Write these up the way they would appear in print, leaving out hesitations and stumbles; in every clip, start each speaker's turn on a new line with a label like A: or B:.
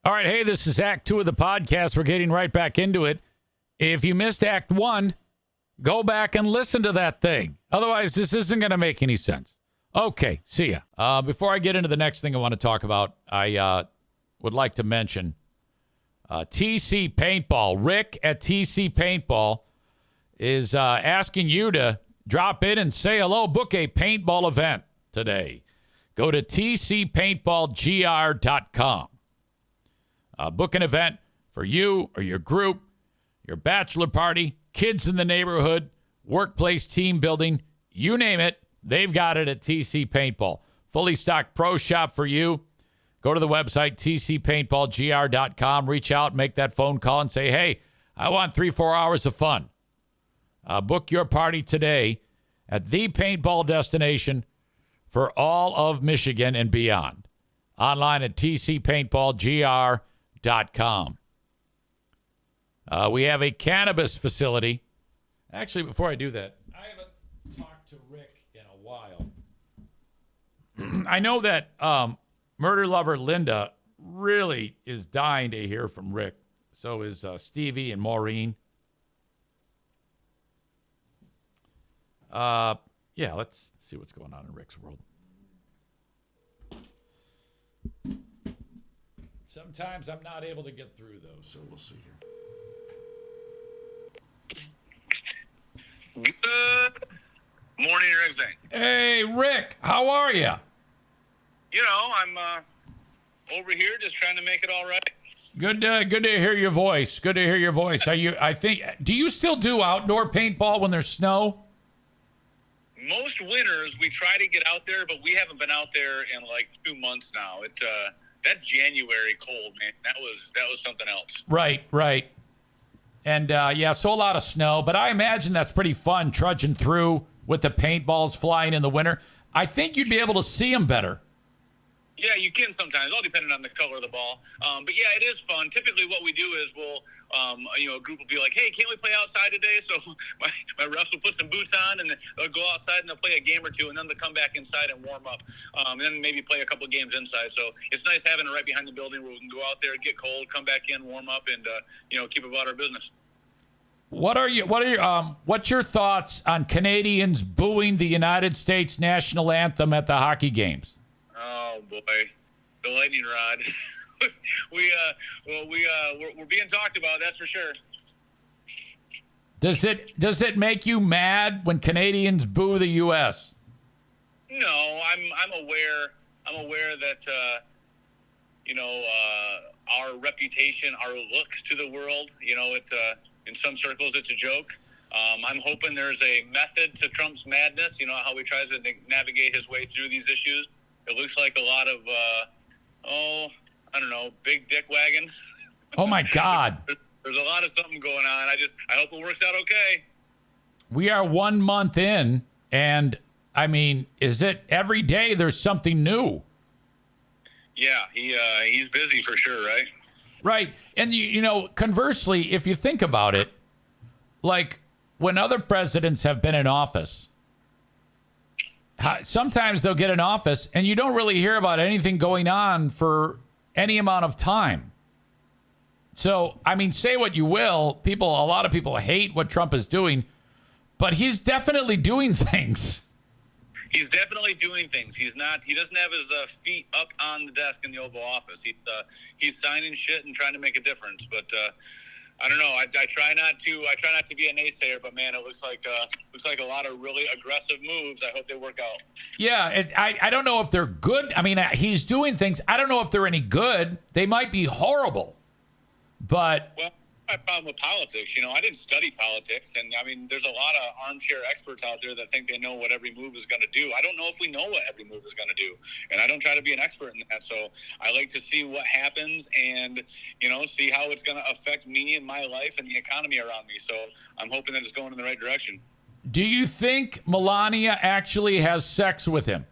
A: All right, hey, this is Act 2 of the podcast. We're getting right back into it. If you missed Act 1, go back and listen to that thing. Otherwise, this isn't going to make any sense. Okay, see ya. Before I get into the next thing I want to talk about, I would like to mention TC Paintball. Rick at TC Paintball is asking you to drop in and say hello. Book a paintball event today. Go to tcpaintballgr.com. Book an event for you or your group, your bachelor party, kids in the neighborhood, workplace team building, you name it, they've got it at TC Paintball. Fully stocked pro shop for you. Go to the website, tcpaintballgr.com. Reach out, make that phone call, and say, hey, I want 3-4 hours of fun. Book your party today at the paintball destination for all of Michigan and beyond. Online at tcpaintballgr.com. We have a cannabis facility. Actually, before I do that, I haven't talked to Rick in a while. I know that murder lover Linda really is dying to hear from Rick. So is Stevie and Maureen. Yeah, let's see what's going on in Rick's world. Sometimes I'm not able to get through those, so we'll see here.
B: Good morning, everything.
A: Hey, Rick, how are you?
B: You know, I'm over here just trying to make it all right.
A: Good to hear your voice. Good to hear your voice. Do you still do outdoor paintball when there's snow?
B: Most winters we try to get out there, but we haven't been out there in like 2 months now. That January cold, man, that was something else.
A: Right. And so a lot of snow, but I imagine that's pretty fun trudging through with the paintballs flying in the winter. I think you'd be able to see them better.
B: Yeah, you can sometimes, all depending on the color of the ball. But yeah, it is fun. Typically what we do is we'll, a group will be like, hey, can't we play outside today? So my refs will put some boots on and they'll go outside and they'll play a game or two and then they'll come back inside and warm up. And then maybe play a couple games inside. So it's nice having it right behind the building where we can go out there, get cold, come back in, warm up, and, keep about our business.
A: What's your thoughts on Canadians booing the United States national anthem at the hockey games?
B: Oh boy, the lightning rod. We're being talked about. That's for sure.
A: Does it make you mad when Canadians boo the U.S.?
B: No, I'm aware that our reputation, our looks to the world. It's in some circles it's a joke. I'm hoping there's a method to Trump's madness. You know how he tries to navigate his way through these issues. It looks like a lot of, big dick wagon.
A: Oh, my God.
B: There's a lot of something going on. I hope it works out okay.
A: We are 1 month in, and, is it every day there's something new?
B: Yeah, he's busy for sure, right?
A: Right. And, conversely, if you think about it, like when other presidents have been in office, sometimes they'll get in office and you don't really hear about anything going on for any amount of time. So, say what you will. A lot of people hate what Trump is doing, but he's definitely doing things.
B: He's definitely doing things. He doesn't have his feet up on the desk in the Oval Office. He's signing shit and trying to make a difference. But I don't know. I try not to be a naysayer, but man, it looks like a lot of really aggressive moves. I hope they work out. Yeah,
A: I don't know if they're good. He's doing things. I don't know if they're any good. They might be horrible, but
B: my problem with politics, I didn't study politics, and there's a lot of armchair experts out there that think they know what every move is going to do. I don't know if we know what every move is going to do, and I don't try to be an expert in that. So I like to see what happens and see how it's going to affect me and my life and the economy around me. So I'm hoping that it's going in the right direction.
A: Do you think Melania actually has sex with him?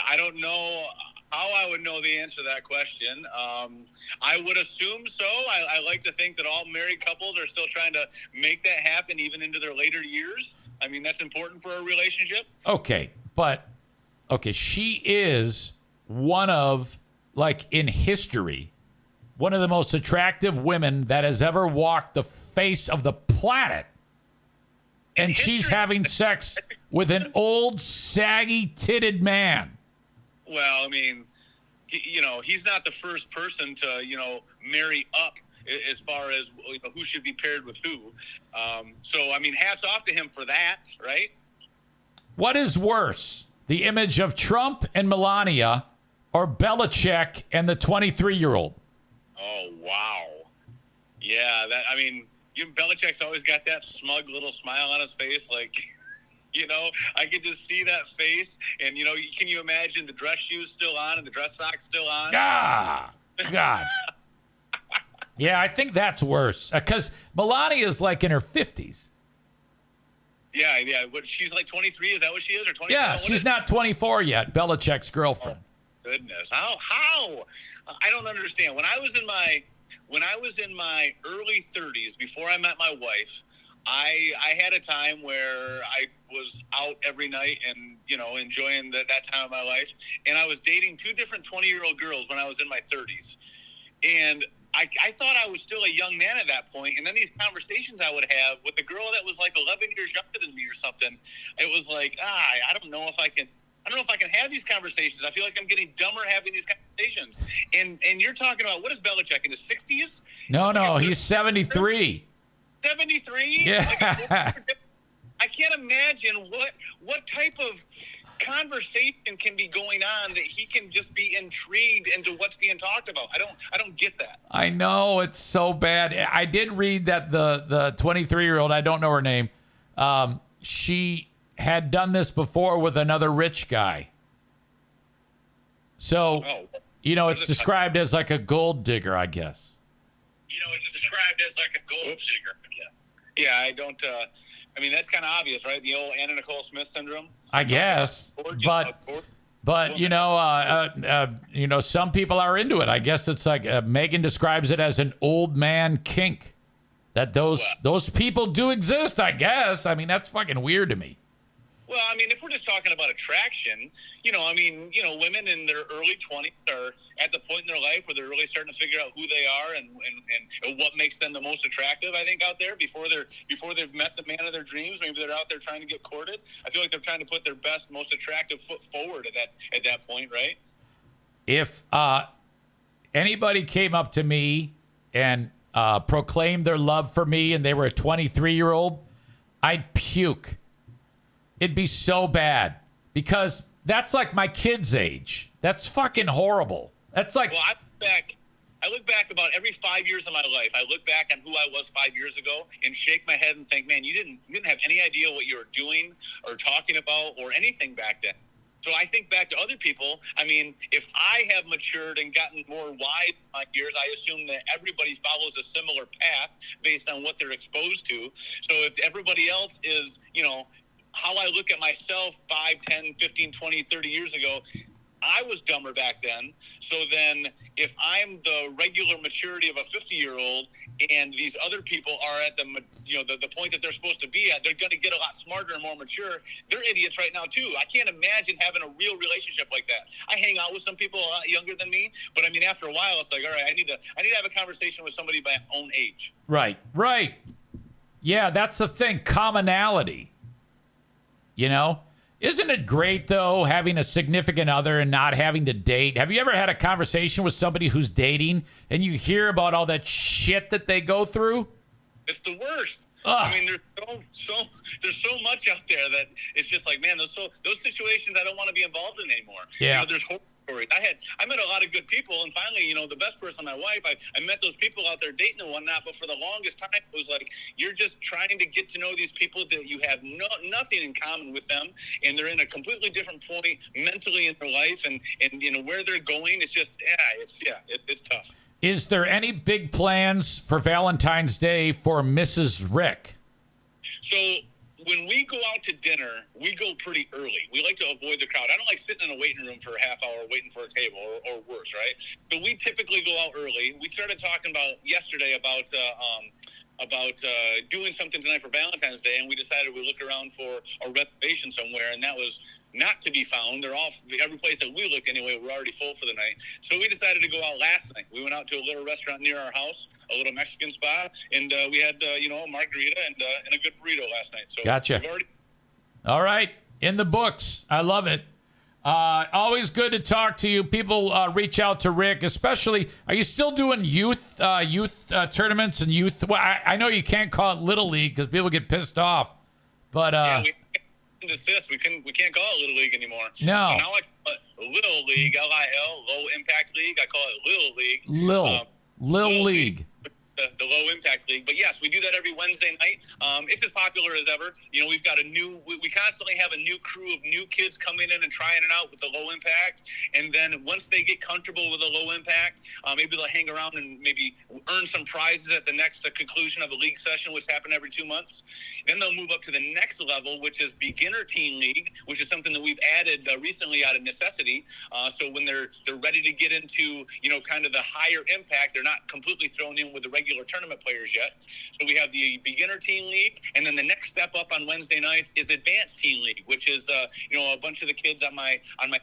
B: I don't know how I would know the answer to that question. I would assume so. I like to think that all married couples are still trying to make that happen even into their later years. That's important for a relationship.
A: Okay, but Okay, she is one of, like, in history, one of the most attractive women that has ever walked the face of the planet. And she's having sex with an old, saggy-titted man.
B: Well, I mean, he's not the first person to, marry up as far as who should be paired with who. So, I mean, hats off to him for that, right?
A: What is worse, the image of Trump and Melania or Belichick and the 23-year-old?
B: Oh, wow. Yeah, Belichick's always got that smug little smile on his face, like, I could just see that face, and, can you imagine the dress shoes still on and the dress socks still on?
A: Ah, God. Yeah, I think that's worse, because Melania is, like, in her 50s.
B: Yeah. What, she's like 23? Is that what she is? Or 24?
A: Yeah, she's not 24 yet, Belichick's girlfriend.
B: Oh, goodness. How? I don't understand. When I was in my early 30s, before I met my wife, I had a time where I was out every night and, enjoying that time of my life. And I was dating two different 20-year-old girls when I was in my 30s. And I thought I was still a young man at that point. And then these conversations I would have with a girl that was like 11 years younger than me or something, it was like, I don't know if I can have these conversations. I feel like I'm getting dumber having these conversations. And you're talking about, what is Belichick, in his 60s?
A: No, he's 73.
B: 73?
A: Yeah.
B: I can't imagine what type of conversation can be going on that he can just be intrigued into what's being talked about. I don't get that.
A: I know, it's so bad. I did read that the 23-year-old, I don't know her name, she had done this before with another rich guy. So, it's described as like a gold digger, I guess.
B: It's described as like a gold digger, I guess. Yeah, I don't, that's kind of obvious, right? The old Anna Nicole Smith syndrome.
A: I guess, but some people are into it. I guess it's like Megan describes it as an old man kink. That those people do exist, I guess. I mean, that's fucking weird to me.
B: Well, if we're just talking about attraction, women in their early 20s are at the point in their life where they're really starting to figure out who they are and what makes them the most attractive, I think, out there before they've met the man of their dreams. Maybe they're out there trying to get courted. I feel like they're trying to put their best, most attractive foot forward at that point, right?
A: If anybody came up to me and proclaimed their love for me and they were a 23-year-old, I'd puke. It'd be so bad because that's like my kid's age. That's fucking horrible. That's like.
B: Well, I look back about every 5 years of my life. I look back on who I was 5 years ago and shake my head and think, man, you didn't have any idea what you were doing or talking about or anything back then. So I think back to other people. If I have matured and gotten more wise in my years, I assume that everybody follows a similar path based on what they're exposed to. So if everybody else is, how I look at myself 5, 10, 15, 20, 30 years ago, I was dumber back then. So then if I'm the regular maturity of a 50-year-old and these other people are at the point that they're supposed to be at, they're going to get a lot smarter and more mature. They're idiots right now too. I can't imagine having a real relationship like that. I hang out with some people a lot younger than me, but after a while it's like, all right, I need to have a conversation with somebody my own age.
A: Right. Yeah, that's the thing. Commonality. Isn't it great, though, having a significant other and not having to date? Have you ever had a conversation with somebody who's dating and you hear about all that shit that they go through?
B: It's the worst.
A: Ugh.
B: There's so much out there that it's just like, man, those situations I don't want to be involved in anymore.
A: Yeah.
B: There's horror stories. I met a lot of good people, and finally, the best person, my wife, I met those people out there dating and whatnot, but for the longest time, it was like, you're just trying to get to know these people that you have nothing in common with them, and they're in a completely different point mentally in their life, and where they're going. It's just, it's tough.
A: Is there any big plans for Valentine's Day for Mrs. Rick?
B: So when we go out to dinner, we go pretty early. We like to avoid the crowd. I don't like sitting in a waiting room for a half hour waiting for a table or worse, right? So we typically go out early. We started talking about yesterday about about doing something tonight for Valentine's Day, and we decided we'd look around for a reservation somewhere, and that was not to be found. They're all, every place that we looked anyway, we're already full for the night. So we decided to go out last night. We went out to a little restaurant near our house, a little Mexican spot, and we had, a margarita and a good burrito last night. So
A: gotcha. All right. In the books. I love it. Always good to talk to you. People reach out to Rick, especially. Are you still doing youth tournaments and youth? Well, I know you can't call it Little League because people get pissed off. But
B: yeah, we can't call it Little League anymore.
A: No.
B: So now I call it Little League, LIL, Low Impact League. I call it Little League.
A: Little League.
B: The Low Impact League. But yes, we do that every Wednesday night. It's as popular as ever. We've got we constantly have a new crew of new kids coming in and trying it out with the Low Impact. And then once they get comfortable with the Low Impact, maybe they'll hang around and maybe earn some prizes at the next conclusion of a league session, which happen every 2 months. Then they'll move up to the next level, which is Beginner Teen League, which is something that we've added recently out of necessity. So when they're ready to get into, kind of the higher impact, they're not completely thrown in with the regular tournament players yet. So we have the Beginner Teen League, and then the next step up on Wednesday nights is Advanced Teen League, which is a bunch of the kids on my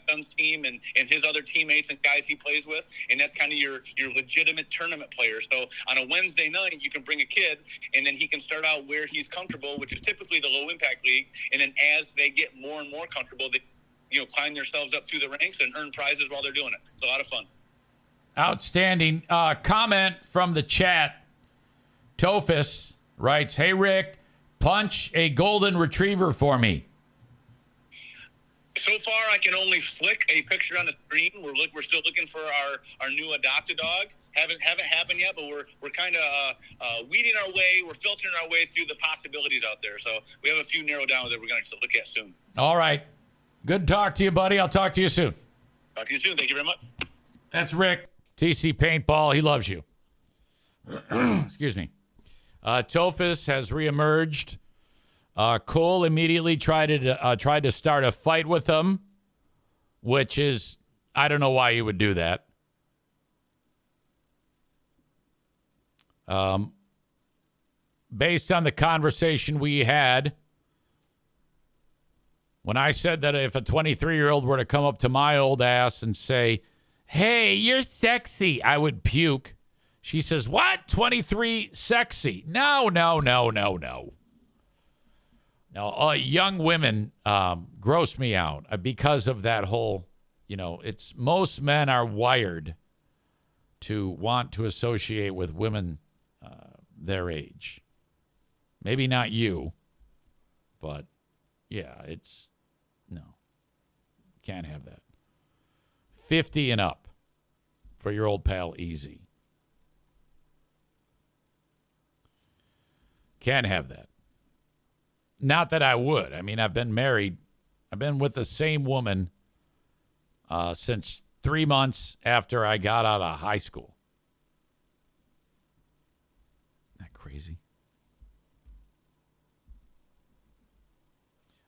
B: son's team and his other teammates and guys he plays with, and that's kind of your legitimate tournament players. So on a Wednesday night, you can bring a kid, and then he can start out where he's comfortable, which is typically the Low Impact League, and then as they get more and more comfortable, they climb themselves up through the ranks and earn prizes while they're doing it. It's a lot of fun.
A: Outstanding. Comment from the chat. Tophus writes, "Hey, Rick, punch a golden retriever for me."
B: So far, I can only flick a picture on the screen. We're still looking for our new adopted dog. Haven't happened yet, but we're kind of weeding our way. We're filtering our way through the possibilities out there. So we have a few narrowed down that we're going to look at soon. All
A: right. Good to talk to you, buddy. I'll talk to you soon.
B: Talk to you soon. Thank you very much.
A: That's Rick, TC Paintball. He loves you. Excuse me. Tophus has reemerged. Cole immediately tried to start a fight with him, which is, I don't know why he would do that. Based on the conversation we had, when I said that if a 23-year-old were to come up to my old ass and say, "Hey, you're sexy," I would puke. She says, "What? 23 sexy?" No. Now, young women gross me out because of that whole, it's most men are wired to want to associate with women their age. Maybe not you, but yeah, no. Can't have that. 50 and up for your old pal Easy. Can't have that. Not that I would. I mean, I've been married. I've been with the same woman since 3 months after I got out of high school. Isn't that crazy?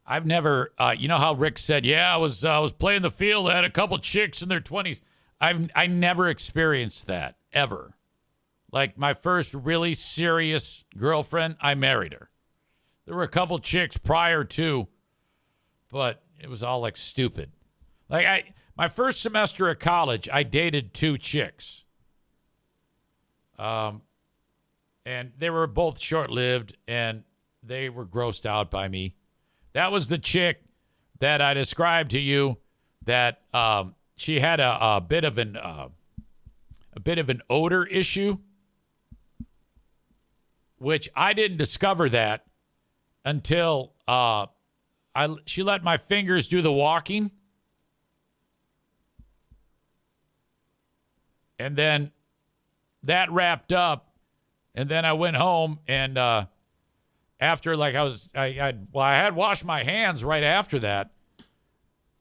A: I've never, you know how Rick said, "Yeah, I was playing the field. I had a couple chicks in their 20s. I never experienced that ever. Like my first really serious girlfriend, I married her. There were a couple chicks prior to, but it was all like stupid. Like my first semester of college, I dated 2 chicks. And they were both short-lived, and they were grossed out by me. That was the chick that I described to you that she had a bit of an odor issue, which I didn't discover that until she let my fingers do the walking. And then that wrapped up, and then I went home, and after I had washed my hands right after that,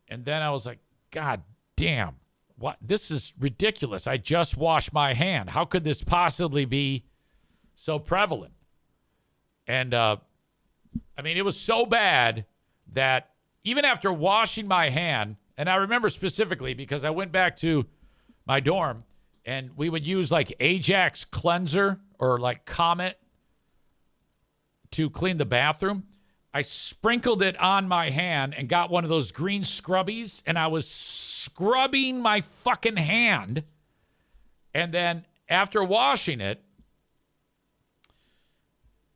A: and then I was like, God damn, what? This is ridiculous. I just washed my hand. How could this possibly be so prevalent? And I mean, it was so bad that even after washing my hand, and I remember specifically because I went back to my dorm, and we would use like Ajax cleanser or like Comet to clean the bathroom, I sprinkled it on my hand and got one of those green scrubbies, and I was scrubbing my fucking hand. And then after washing it,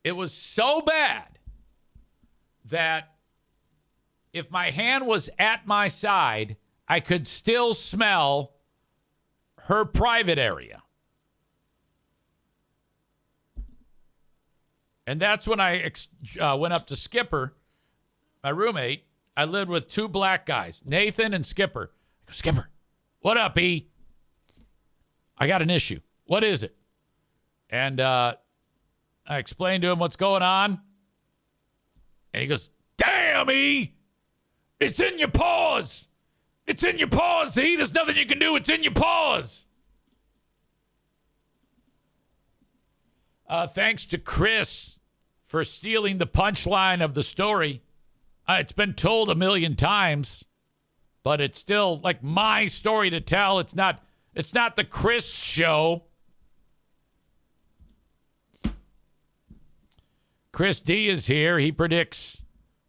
A: it was so bad that if my hand was at my side, I could still smell her private area. And that's when I went up to Skipper, my roommate. I lived with two black guys, Nathan and Skipper. I go, Skipper, what up, E? I got an issue. What is it? And I explained to him what's going on. And he goes, damn, E, it's in your paws. It's in your paws, E. There's nothing you can do. It's in your paws. Thanks to Chris for stealing the punchline of the story. It's been told a million times, but it's still like my story to tell. It's not the Chris show. Chris D is here. He predicts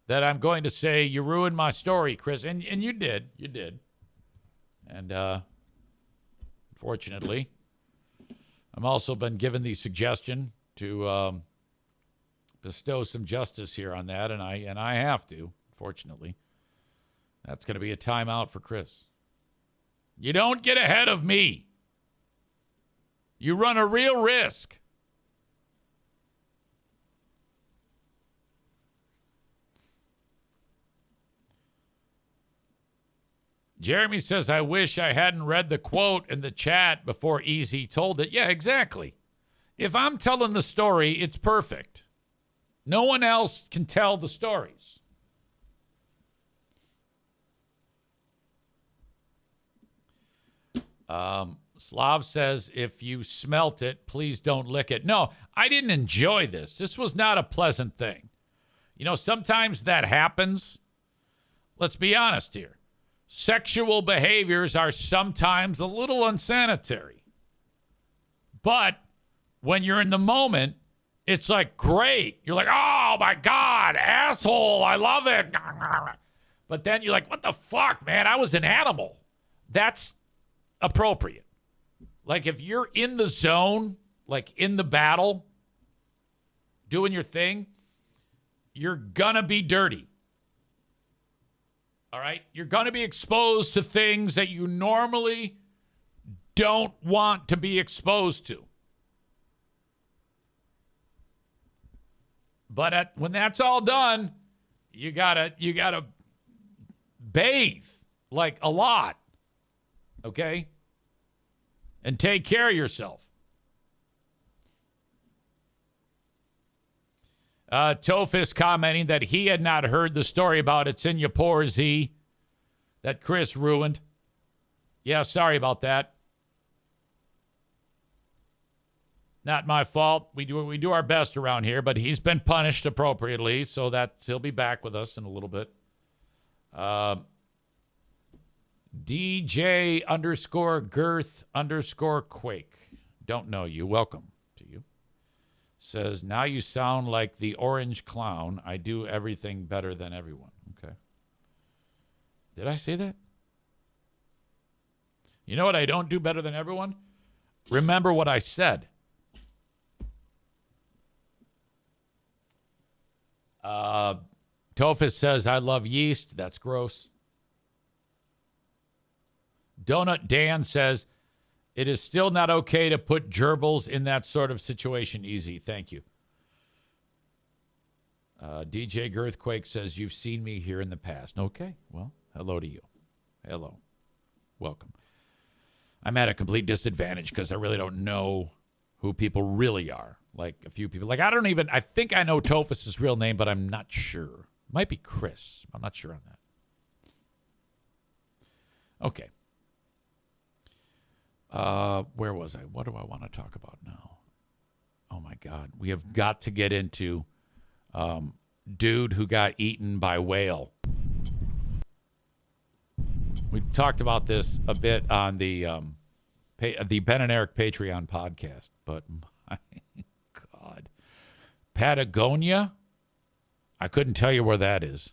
A: that I'm going to say, you ruined my story, Chris. And you did. You did. And unfortunately, I've also been given the suggestion to bestow some justice here on that, and I have to, fortunately. That's going to be a timeout for Chris. You don't get ahead of me. You run a real risk. Jeremy says, I wish I hadn't read the quote in the chat before EZ told it. Yeah, exactly. If I'm telling the story, it's perfect. No one else can tell the stories. Slav says, if you smelt it, please don't lick it. No, I didn't enjoy this. This was not a pleasant thing. You know, sometimes that happens. Let's be honest here. Sexual behaviors are sometimes a little unsanitary. But when you're in the moment, it's like, great. You're like, oh, my God, asshole, I love it. But then you're like, what the fuck, man? I was an animal. That's appropriate. Like if you're in the zone, like in the battle, doing your thing, you're going to be dirty. All right? You're going to be exposed to things that you normally don't want to be exposed to. But when that's all done, you gotta bathe like a lot, okay? And take care of yourself. Tofis commenting that he had not heard the story about It's in Your Poor Z that Chris ruined. Yeah, sorry about that. Not my fault. We do our best around here, but he's been punished appropriately, so that he'll be back with us in a little bit. DJ _girth _quake. Don't know you. Welcome to you. Says, now you sound like the orange clown. I do everything better than everyone. Okay. Did I say that? You know what I don't do better than everyone? Remember what I said. Tofis says, I love yeast. That's gross. Donut Dan says, it is still not okay to put gerbils in that sort of situation. Easy. Thank you. DJ Girthquake says, you've seen me here in the past. Okay. Well, hello to you. Hello. Welcome. I'm at a complete disadvantage because I really don't know who people really are. Like a few people. Like I think I know Tofus' real name, but I'm not sure. Might be Chris. I'm not sure on that. Okay. Where was I? What do I want to talk about now? Oh my God. We have got to get into dude who got eaten by whale. We talked about this a bit on the Ben and Eric Patreon podcast, but my God. Patagonia I couldn't tell you where that is.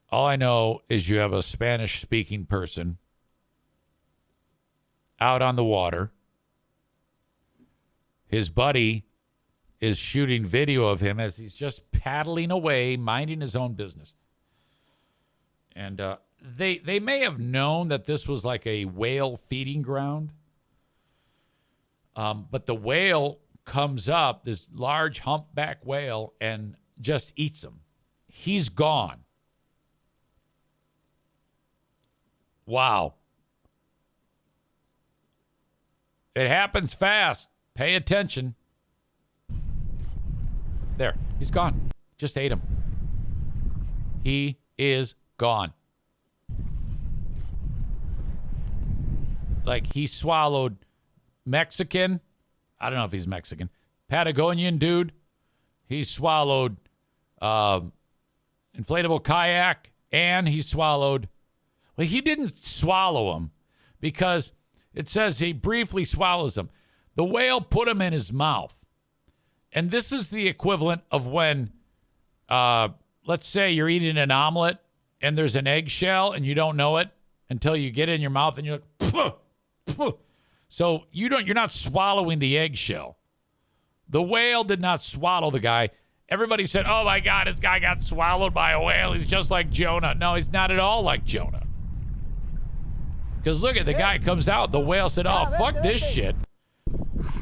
A: All I know is you have a Spanish-speaking person out on the water. His buddy is shooting video of him as he's just paddling away, minding his own business. And they may have known that this was like a whale feeding ground. But the whale comes up, this large humpback whale, and just eats him. He's gone. Wow. It happens fast. Pay attention. There. He's gone. Just ate him. He is gone. Like he swallowed Mexican. I don't know if he's Mexican. Patagonian dude. He swallowed inflatable kayak, and he swallowed. Well, he didn't swallow him because it says he briefly swallows them. The whale put him in his mouth. And this is the equivalent of when, let's say you're eating an omelet and there's an eggshell and you don't know it until you get it in your mouth and you're like, puh, puh. So you're not swallowing the eggshell. The whale did not swallow the guy. Everybody said, oh my God, this guy got swallowed by a whale. He's just like Jonah. No, he's not at all like Jonah. Because look at the guy comes out. The whale said, oh, fuck this shit.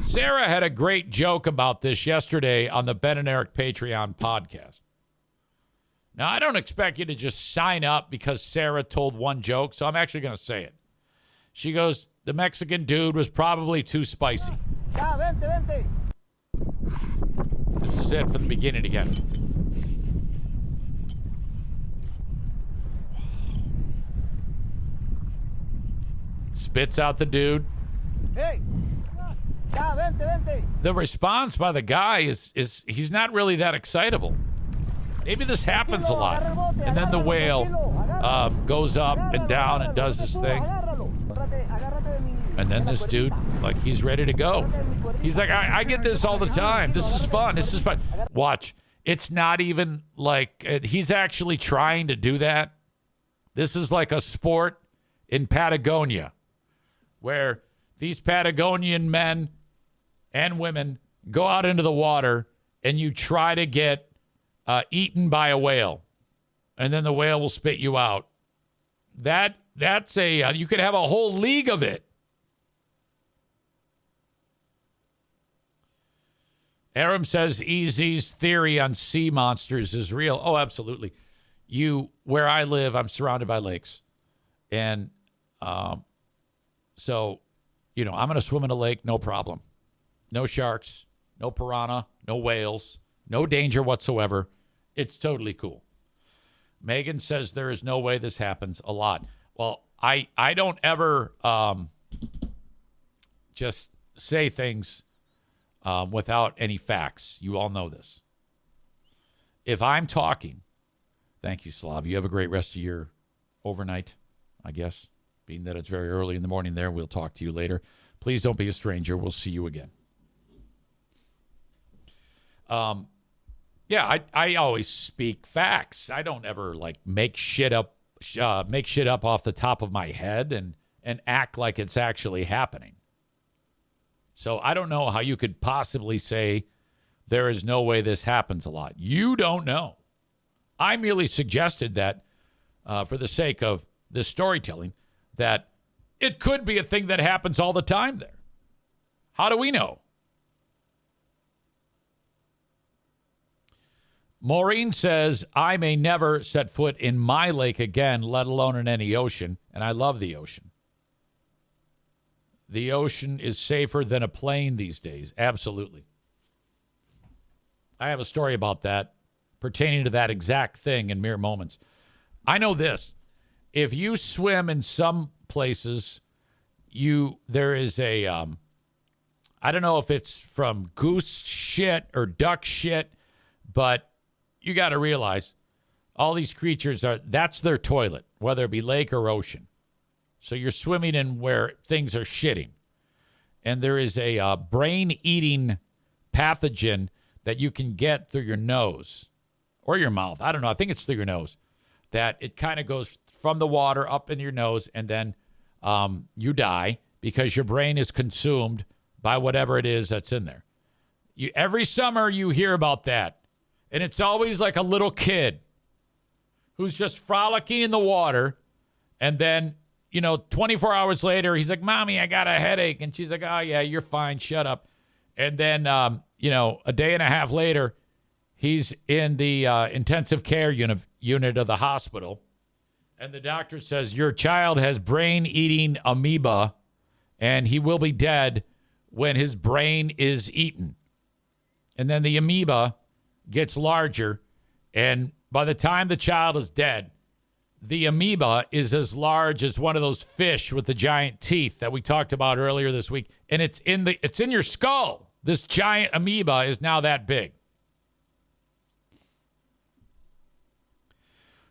A: Sarah had a great joke about this yesterday on the Ben and Eric Patreon podcast. Now, I don't expect you to just sign up because Sarah told one joke, so I'm actually going to say it. She goes, the Mexican dude was probably too spicy. This is it from the beginning again. Spits out the dude.
C: Hey.
A: The response by the guy is he's not really that excitable. Maybe this happens a lot. And then the whale goes up and down and does his thing. And then this dude, like, he's ready to go. He's like, I get this all the time. This is fun. This is fun. Watch. It's not even like he's actually trying to do that. This is like a sport in Patagonia where these Patagonian men and women go out into the water and you try to get eaten by a whale. And then the whale will spit you out. That's you could have a whole league of it. Aram says EZ's theory on sea monsters is real. Oh, absolutely. Where I live, I'm surrounded by lakes. And so, I'm going to swim in a lake, no problem. No sharks, no piranha, no whales, no danger whatsoever. It's totally cool. Megan says there is no way this happens a lot. Well, I don't ever just say things without any facts. You all know this. If I'm talking, thank you, Slav. You have a great rest of your overnight, I guess. Being that it's very early in the morning there, we'll talk to you later. Please don't be a stranger. We'll see you again. I always speak facts. I don't ever make shit up off the top of my head and act like it's actually happening. So I don't know how you could possibly say there is no way this happens a lot. You don't know. I merely suggested that for the sake of this storytelling, that it could be a thing that happens all the time there. How do we know? Maureen says, I may never set foot in my lake again, let alone in any ocean. And I love the ocean. The ocean is safer than a plane these days. Absolutely. I have a story about that pertaining to that exact thing in mere moments. I know this. If you swim in some places, there is a, I don't know if it's from goose shit or duck shit, but you got to realize all these creatures that's their toilet, whether it be lake or ocean. So you're swimming in where things are shitting. And there is a brain-eating pathogen that you can get through your nose or your mouth. I don't know. I think it's through your nose. That it kind of goes from the water up in your nose, and then you die because your brain is consumed by whatever it is that's in there. Every summer you hear about that, and it's always like a little kid who's just frolicking in the water, and then, 24 hours later, he's like, Mommy, I got a headache. And she's like, oh, yeah, you're fine. Shut up. And then, a day and a half later, he's in the intensive care unit of the hospital. And the doctor says, your child has brain-eating amoeba, and he will be dead when his brain is eaten. And then the amoeba gets larger, and by the time the child is dead, the amoeba is as large as one of those fish with the giant teeth that we talked about earlier this week. And it's in your skull. This giant amoeba is now that big.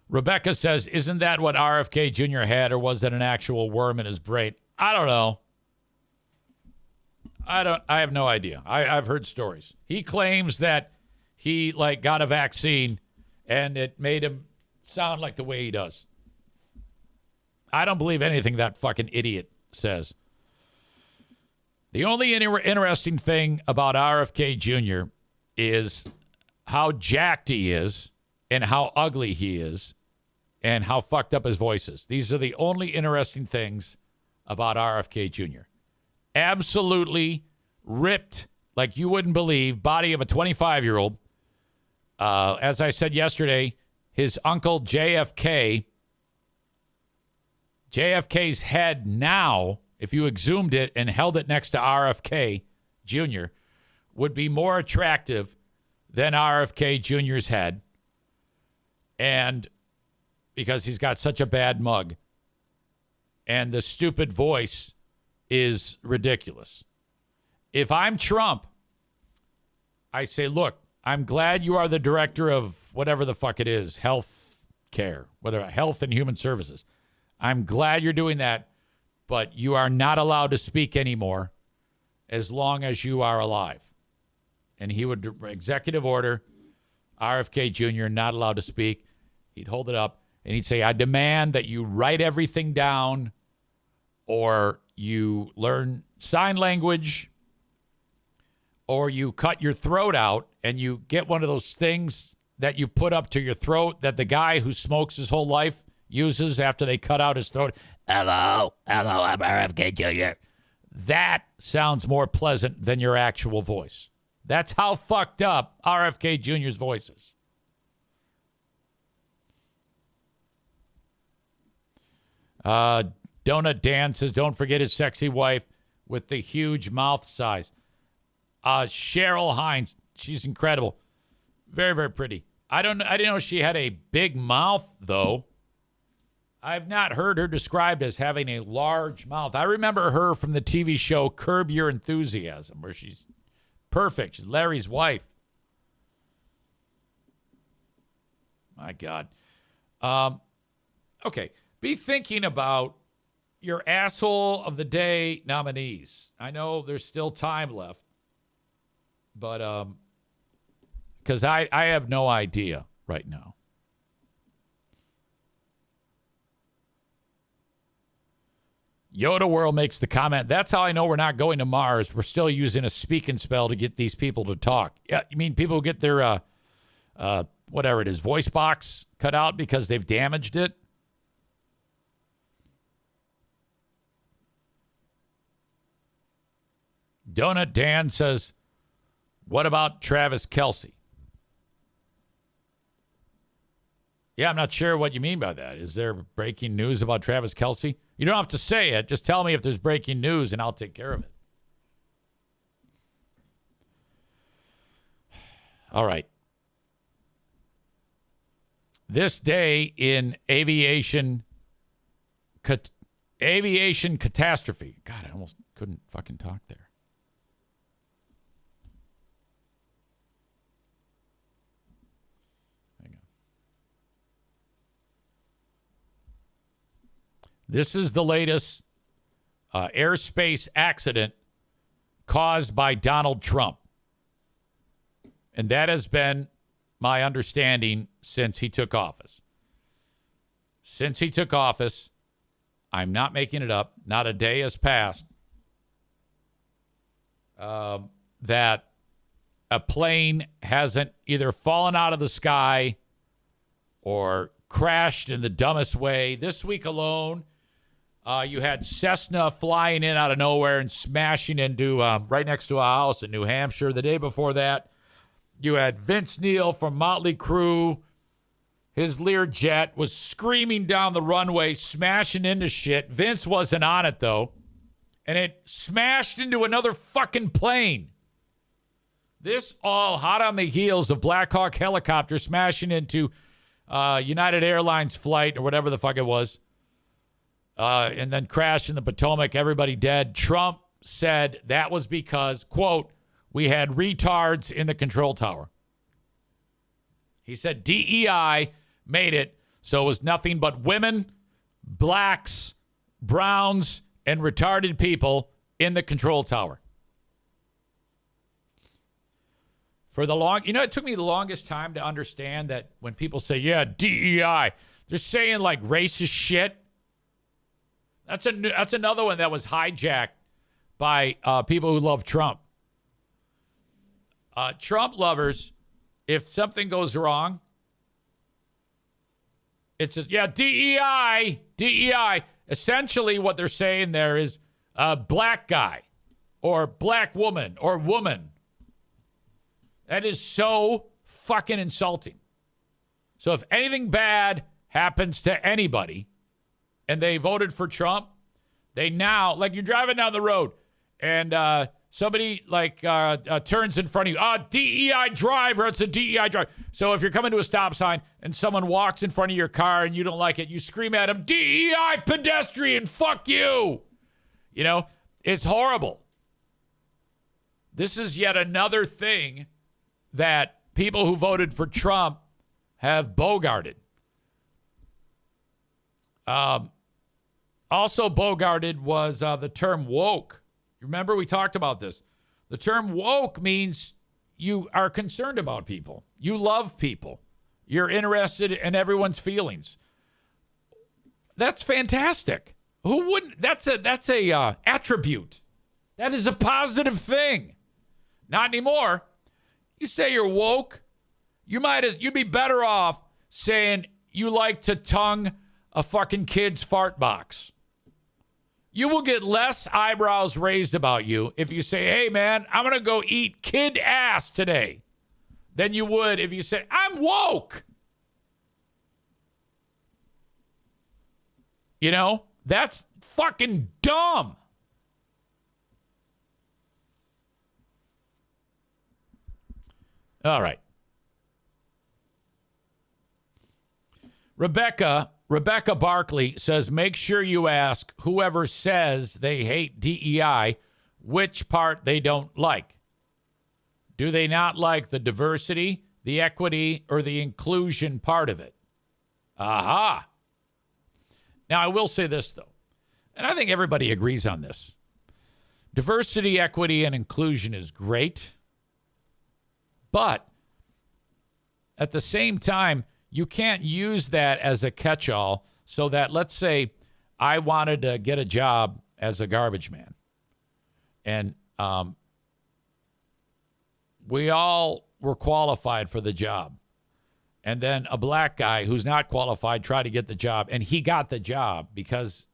A: Rebecca says, isn't that what RFK Jr. had, or was it an actual worm in his brain? I don't know. I have no idea. I've heard stories. He claims that he got a vaccine and it made him sound like the way he does. I don't believe anything that fucking idiot says. The only interesting thing about RFK Jr. is how jacked he is and how ugly he is and how fucked up his voice is. These are the only interesting things about RFK Jr. Absolutely ripped like you wouldn't believe, body of a 25-year-old. As I said yesterday, his uncle JFK's head now, if you exhumed it and held it next to RFK Jr., would be more attractive than RFK Jr.'s head. And because he's got such a bad mug. And the stupid voice is ridiculous. If I'm Trump, I say, look, I'm glad you are the director of whatever the fuck it is, health care, whatever, health and human services. I'm glad you're doing that, but you are not allowed to speak anymore as long as you are alive. And he would executive order RFK Jr. not allowed to speak. He'd hold it up and he'd say, I demand that you write everything down or you learn sign language or you cut your throat out and you get one of those things that you put up to your throat that the guy who smokes his whole life uses after they cut out his throat. Hello, I'm RFK Jr. That sounds more pleasant than your actual voice. That's how fucked up RFK Jr.'s voice is. Donut Dan says, don't forget his sexy wife with the huge mouth size. Cheryl Hines, she's incredible. Very, very pretty. I didn't know she had a big mouth, though. I've not heard her described as having a large mouth. I remember her from the TV show Curb Your Enthusiasm, where she's perfect. She's Larry's wife. My God. Okay. Be thinking about your asshole of the day nominees. I know there's still time left, but because I have no idea right now. Yoda World makes the comment, that's how I know we're not going to Mars. We're still using a speak and spell to get these people to talk. Yeah, you mean people who get their, whatever it is, voice box cut out because they've damaged it? Donut Dan says, what about Travis Kelce? Yeah, I'm not sure what you mean by that. Is there breaking news about Travis Kelce? You don't have to say it. Just tell me if there's breaking news and I'll take care of it. All right. This day in aviation catastrophe. God, I almost couldn't fucking talk there. This is the latest airspace accident caused by Donald Trump. And that has been my understanding since he took office. Since he took office, I'm not making it up, not a day has passed, that a plane hasn't either fallen out of the sky or crashed in the dumbest way. This week alone, you had Cessna flying in out of nowhere and smashing into right next to a house in New Hampshire. The day before that, you had Vince Neil from Motley Crue. His Learjet was screaming down the runway, smashing into shit. Vince wasn't on it, though. And it smashed into another fucking plane. This all hot on the heels of Black Hawk helicopter smashing into United Airlines flight or whatever the fuck it was. And then crashed in the Potomac, everybody dead. Trump said that was because, quote, we had retards in the control tower. He said DEI made it so it was nothing but women, blacks, browns, and retarded people in the control tower. It took me the longest time to understand that when people say, yeah, DEI, they're saying like racist shit. That's another one that was hijacked by people who love Trump. Trump lovers, if something goes wrong, it's DEI. Essentially what they're saying there is a black guy or black woman or woman. That is so fucking insulting. So if anything bad happens to anybody and they voted for Trump, they now, like you're driving down the road and somebody turns in front of you. DEI driver. It's a DEI driver. So if you're coming to a stop sign and someone walks in front of your car and you don't like it, you scream at them, DEI pedestrian, fuck you. You know, it's horrible. This is yet another thing that people who voted for Trump have bogarted. Also bogarted was the term woke. Remember, we talked about this. The term woke means you are concerned about people. You love people. You're interested in everyone's feelings. That's fantastic. Who wouldn't? That's a attribute. That is a positive thing. Not anymore. You say you're woke, you'd be better off saying you like to tongue a fucking kid's fart box. You will get less eyebrows raised about you if you say, hey, man, I'm going to go eat kid ass today than you would if you said, I'm woke. You know, that's fucking dumb. All right. Rebecca Barkley says, make sure you ask whoever says they hate DEI which part they don't like. Do they not like the diversity, the equity, or the inclusion part of it? Aha. Now, I will say this, though, and I think everybody agrees on this. Diversity, equity, and inclusion is great. But at the same time, you can't use that as a catch-all so that, let's say, I wanted to get a job as a garbage man. And we all were qualified for the job. And then a black guy who's not qualified tried to get the job, and he got the job because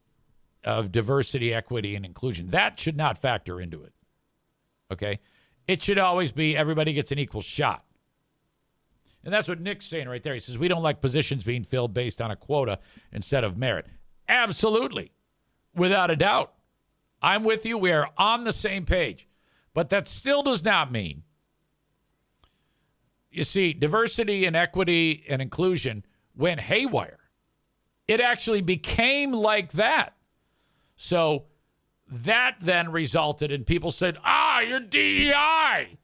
A: of diversity, equity, and inclusion. That should not factor into it. Okay? It should always be everybody gets an equal shot. And that's what Nick's saying right there. He says, we don't like positions being filled based on a quota instead of merit. Absolutely. Without a doubt. I'm with you. We are on the same page. But that still does not mean, you see, diversity and equity and inclusion went haywire. It actually became like that. So that then resulted in people said, you're DEI.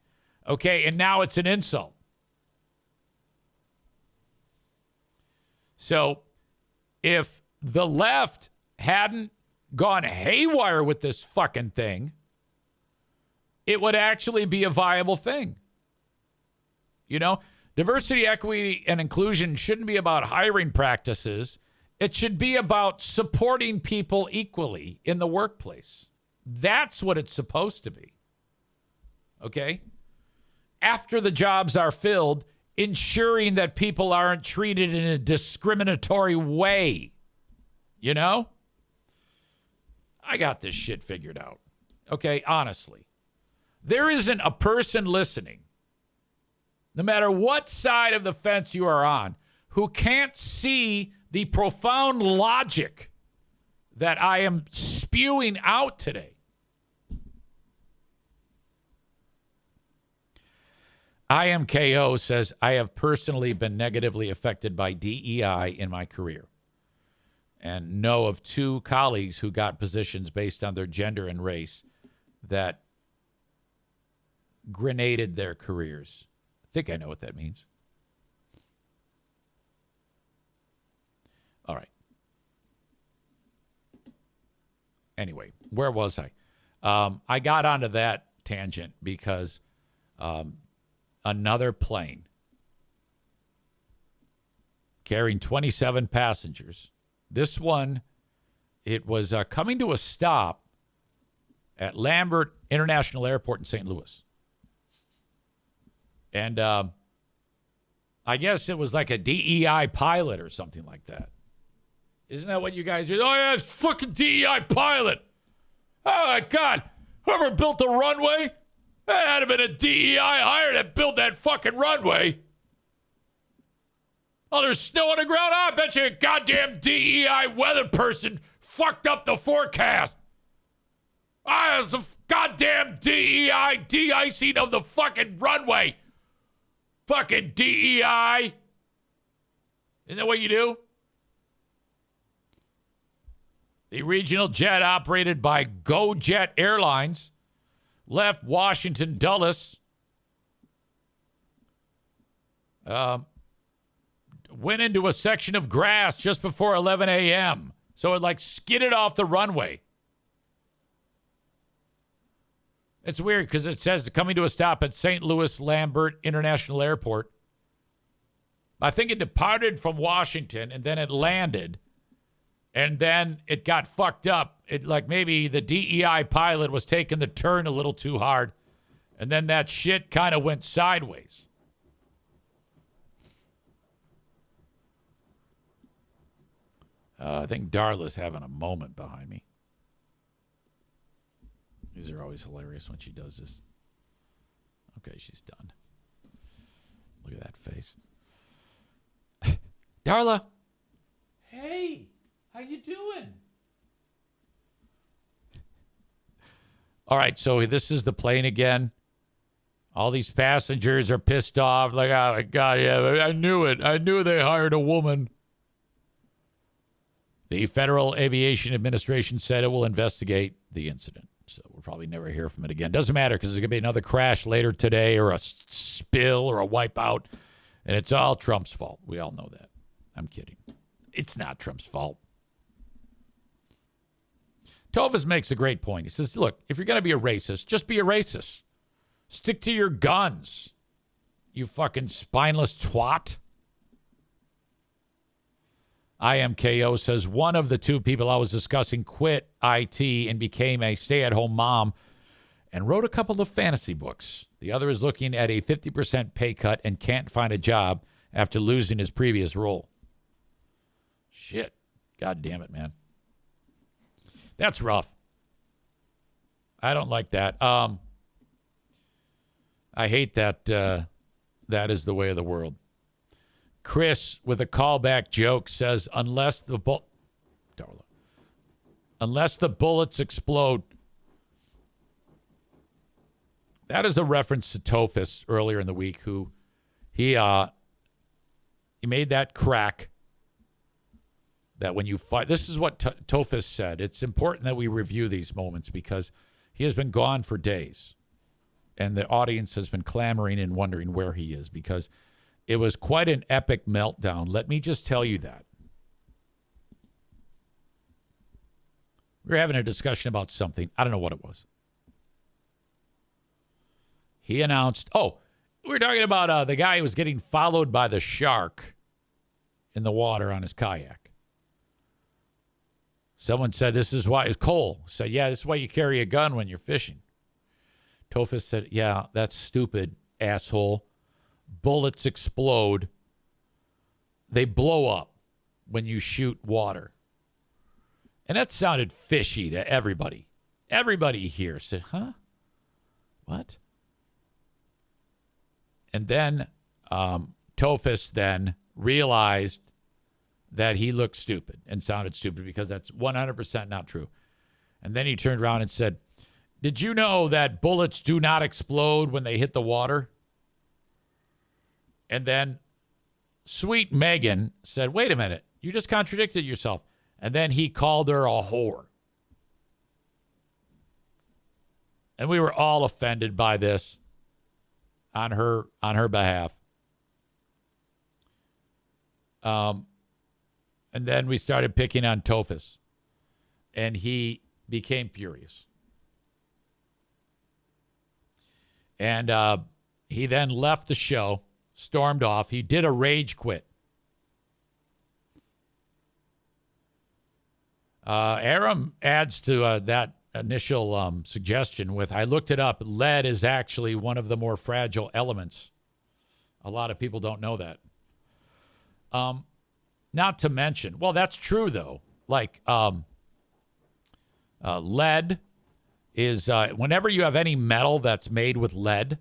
A: Okay, and now it's an insult. So if the left hadn't gone haywire with this fucking thing, it would actually be a viable thing. You know, diversity, equity, and inclusion shouldn't be about hiring practices. It should be about supporting people equally in the workplace. That's what it's supposed to be. Okay? After the jobs are filled, ensuring that people aren't treated in a discriminatory way. You know? I got this shit figured out. Okay, honestly. There isn't a person listening, no matter what side of the fence you are on, who can't see the profound logic that I am spewing out today. IMKO says, I have personally been negatively affected by DEI in my career and know of 2 colleagues who got positions based on their gender and race that grenaded their careers. I think I know what that means. All right. Anyway, where was I? I got onto that tangent because another plane carrying 27 passengers. This one, it was coming to a stop at Lambert International Airport in St. Louis. And I guess it was like a DEI pilot or something like that. Isn't that what you guys do? Oh, yeah, it's fucking DEI pilot. Oh, my God. Whoever built the runway, that had to been a DEI hire that built that fucking runway. Oh, there's snow on the ground. I bet you a goddamn DEI weather person fucked up the forecast. It's the goddamn DEI de-icing of the fucking runway. Fucking DEI. Isn't that what you do? The regional jet operated by GoJet Airlines left Washington Dulles. Went into a section of grass just before 11 a.m. So it like skidded off the runway. It's weird because it says coming to a stop at St. Louis Lambert International Airport. I think it departed from Washington and then it landed. And then it got fucked up. It like maybe the DEI pilot was taking the turn a little too hard. And then that shit kind of went sideways. I think Darla's having a moment behind me. These are always hilarious when she does this. Okay, she's done. Look at that face. Darla. Hey, how you doing? All right, so this is the plane again. All these passengers are pissed off. Like, oh, my God, yeah, I knew it. I knew they hired a woman. The Federal Aviation Administration said it will investigate the incident. So we'll probably never hear from it again. Doesn't matter because there's going to be another crash later today or a spill or a wipeout. And it's all Trump's fault. We all know that. I'm kidding. It's not Trump's fault. Tovas makes a great point. He says, look, if you're going to be a racist, just be a racist. Stick to your guns, you fucking spineless twat. IMKO says, one of the 2 people I was discussing quit IT and became a stay-at-home mom and wrote a couple of fantasy books. The other is looking at a 50% pay cut and can't find a job after losing his previous role. Shit. God damn it, man. That's rough. I don't like that. I hate that that is the way of the world. Chris, with a callback joke, says, unless the bullets explode. That is a reference to Tofus earlier in the week, who he made that crack that when you fight. This is what Tofus said. It's important that we review these moments because he has been gone for days, and the audience has been clamoring and wondering where he is because it was quite an epic meltdown. Let me just tell you that. We were having a discussion about something. I don't know what it was. He announced, We're talking about the guy who was getting followed by the shark in the water on his kayak. Someone said this is why. Cole said, yeah, this is why you carry a gun when you're fishing. Tophus said, yeah, that's stupid, asshole. Bullets explode. They blow up when you shoot water. And that sounded fishy to everybody. Everybody here said, huh? What? And then Tophus then realized that he looked stupid and sounded stupid because that's 100% not true. And then he turned around and said, did you know that bullets do not explode when they hit the water? And then sweet Megan said, wait a minute, you just contradicted yourself. And then he called her a whore. And we were all offended by this on her behalf. And then we started picking on Tophus. And he became furious. And he then left the show, stormed off. He did a rage quit. Aram adds to that initial suggestion with, I looked it up, lead is actually one of the more fragile elements. A lot of people don't know that. Not to mention, well, that's true, though. Like, lead is, whenever you have any metal that's made with lead,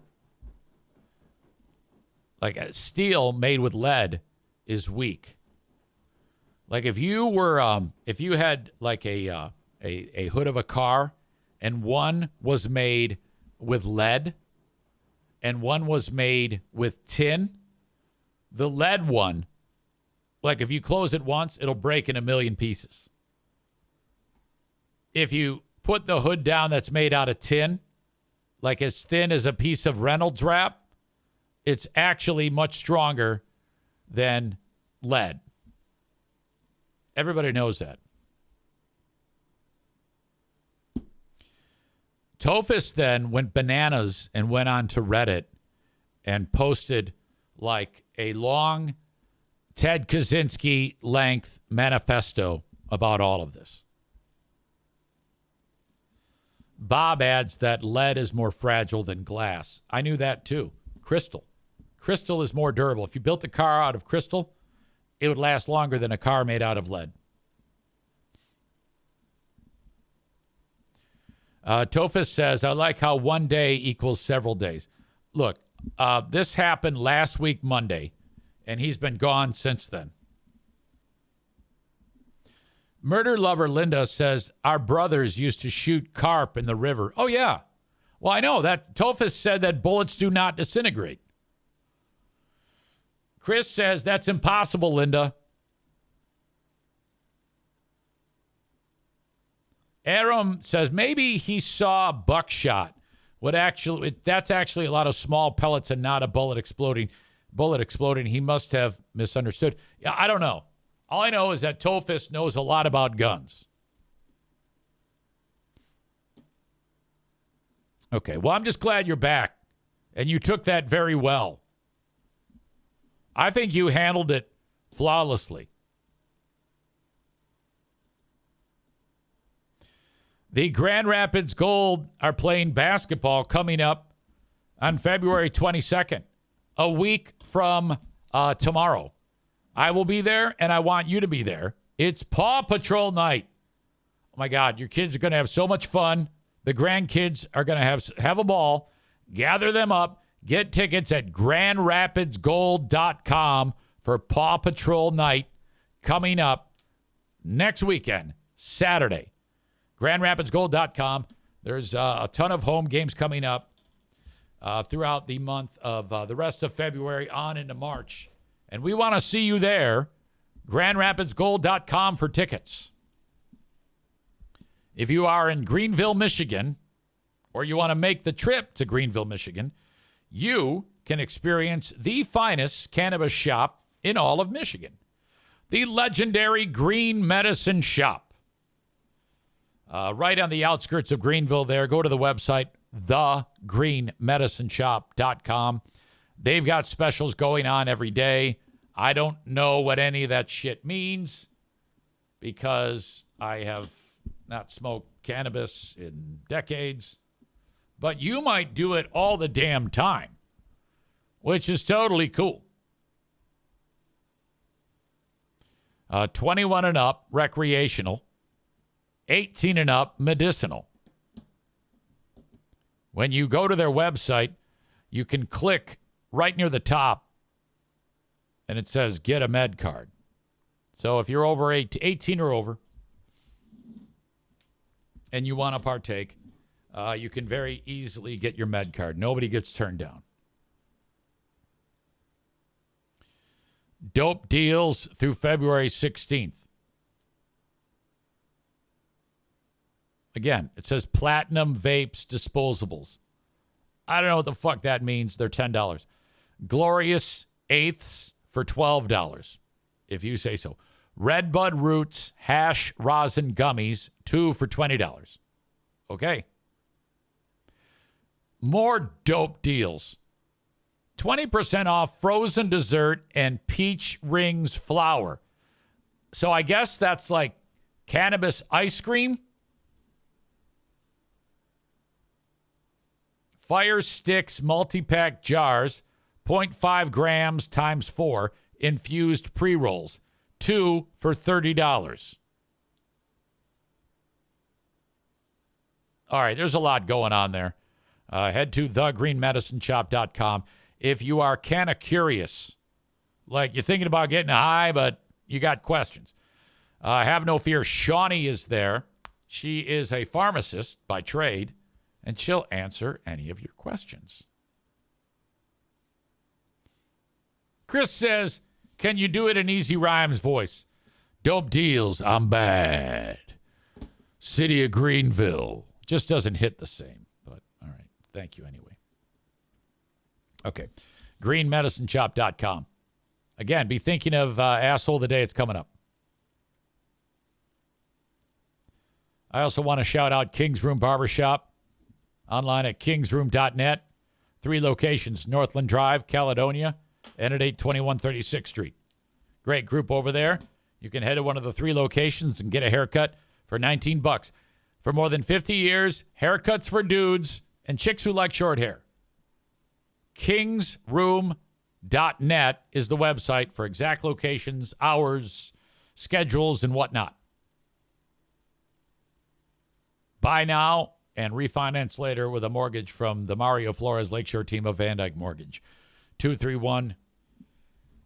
A: like steel made with lead is weak. Like if you were, if you had like a hood of a car and one was made with lead and one was made with tin, the lead one, like if you close it once, it'll break in a million pieces. If you put the hood down that's made out of tin, like as thin as a piece of Reynolds wrap, it's actually much stronger than lead. Everybody knows that. Tophus then went bananas and went on to Reddit and posted like a long Ted Kaczynski length manifesto about all of this. Bob adds that lead is more fragile than glass. I knew that too. Crystal. Crystal is more durable. If you built a car out of crystal, it would last longer than a car made out of lead. Tophus says, I like how one day equals several days. Look, this happened last week, Monday, and he's been gone since then. Murder lover Linda says, our brothers used to shoot carp in the river. Oh, yeah. Well, I know that Tophus said that bullets do not disintegrate. Chris says, that's impossible, Linda. Aram says, maybe he saw buckshot. That's actually a lot of small pellets and not a bullet exploding. He must have misunderstood. Yeah, I don't know. All I know is that Tophus knows a lot about guns. Okay, well, I'm just glad you're back. And you took that very well. I think you handled it flawlessly. The Grand Rapids Gold are playing basketball coming up on February 22nd, a week from tomorrow. I will be there, and I want you to be there. It's Paw Patrol night. Oh, my God, your kids are going to have so much fun. The grandkids are going to have a ball. Gather them up. Get tickets at grandrapidsgold.com for Paw Patrol night coming up next weekend, Saturday. grandrapidsgold.com. There's a ton of home games coming up throughout the month of the rest of February on into March. And we want to see you there. grandrapidsgold.com for tickets. If you are in Greenville, Michigan, or you want to make the trip to Greenville, Michigan, you can experience the finest cannabis shop in all of Michigan, the legendary Green Medicine Shop. Right on the outskirts of Greenville there. Go to the website, thegreenmedicineshop.com. They've got specials going on every day. I don't know what any of that shit means because I have not smoked cannabis in decades. But you might do it all the damn time, which is totally cool. 21 and up, recreational. 18 and up, medicinal. When you go to their website, you can click right near the top, and it says get a med card. So if you're over 18 or over, and you want to partake, you can very easily get your med card. Nobody gets turned down. Dope deals through February 16th. Again, it says Platinum Vapes Disposables. I don't know what the fuck that means. They're $10. Glorious Eighths for $12, if you say so. Redbud Roots Hash Rosin Gummies, 2 for $20. Okay. More dope deals. 20% off frozen dessert and peach rings flour. So I guess that's like cannabis ice cream. Fire Sticks multi-pack jars, 0.5 grams times 4, infused pre-rolls, 2 for $30. All right, there's a lot going on there. Head to thegreenmedicineshop.com. If you are kind of curious, like you're thinking about getting high, but you got questions, have no fear. Shawnee is there. She is a pharmacist by trade, and she'll answer any of your questions. Chris says, can you do it in Easy Rhymes voice? Dope deals, I'm bad. City of Greenville. Just doesn't hit the same, but all right. Thank you anyway. Okay. GreenMedicineShop.com. Again, be thinking of Asshole of the Day. It's coming up. I also want to shout out King's Room Barbershop. Online at kingsroom.net. 3 locations, Northland Drive, Caledonia, and at 821 36th Street. Great group over there. You can head to one of the 3 locations and get a haircut for $19. For more than 50 years, haircuts for dudes and chicks who like short hair. Kingsroom.net is the website for exact locations, hours, schedules, and whatnot. Buy now and refinance later with a mortgage from the Mario Flores Lakeshore team of Van Dyke Mortgage. 231-332-6505.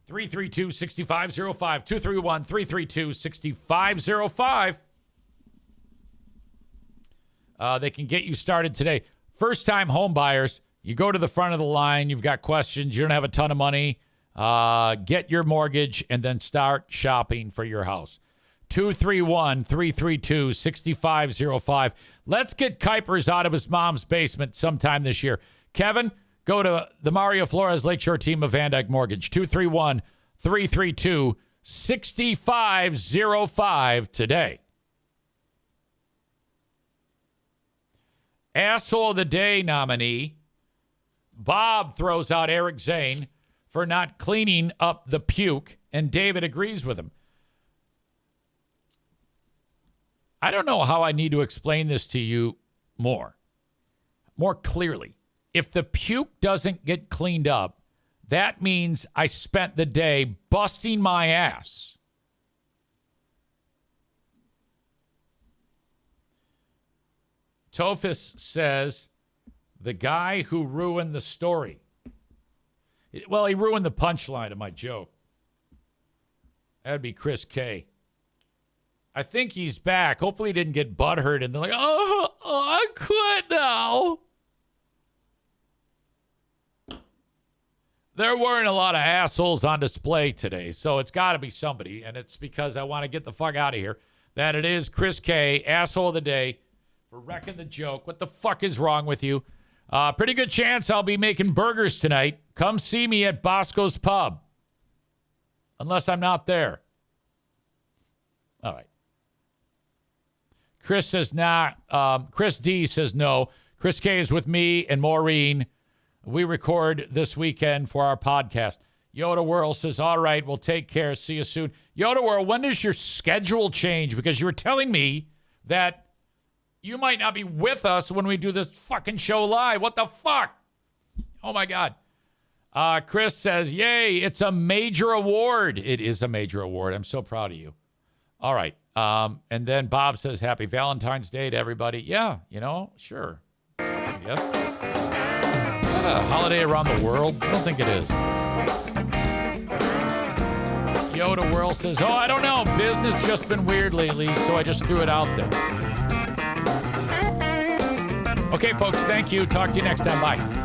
A: 231-332-6505. They can get you started today. First-time home buyers, you go to the front of the line. You've got questions. You don't have a ton of money. Get your mortgage and then start shopping for your house. 231-332-6505. Let's get Kuipers out of his mom's basement sometime this year. Kevin, go to the Mario Flores Lakeshore team of Van Dyke Mortgage. 231-332-6505 today. Asshole of the Day nominee, Bob throws out Eric Zane for not cleaning up the puke, and David agrees with him. I don't know how I need to explain this to you more clearly. If the puke doesn't get cleaned up, that means I spent the day busting my ass. Tophus says, the guy who ruined the story. Well, he ruined the punchline of my joke. That'd be Chris K. I think he's back. Hopefully he didn't get butthurt and they're like, oh, I quit now. There weren't a lot of assholes on display today, so it's got to be somebody, and it's because I want to get the fuck out of here, that it is Chris K., asshole of the day, for wrecking the joke. What the fuck is wrong with you? Pretty good chance I'll be making burgers tonight. Come see me at Bosco's Pub. Unless I'm not there. All right. Chris says, nah. Chris D says no. Chris K is with me and Maureen. we record this weekend for our podcast. Yoda World says, all right, we'll take care. See you soon. Yoda World, when does your schedule change? Because you were telling me that you might not be with us when we do this fucking show live. What the fuck? Oh, my God. Chris says, yay, it's a major award. It is a major award. I'm so proud of you. All right. And then Bob says, happy Valentine's Day to everybody. Yeah, sure. Yes. Is that a holiday around the world? I don't think it is. Yoda World says, oh, I don't know. Business just been weird lately, so I just threw it out there. Okay, folks, thank you. Talk to you next time. Bye.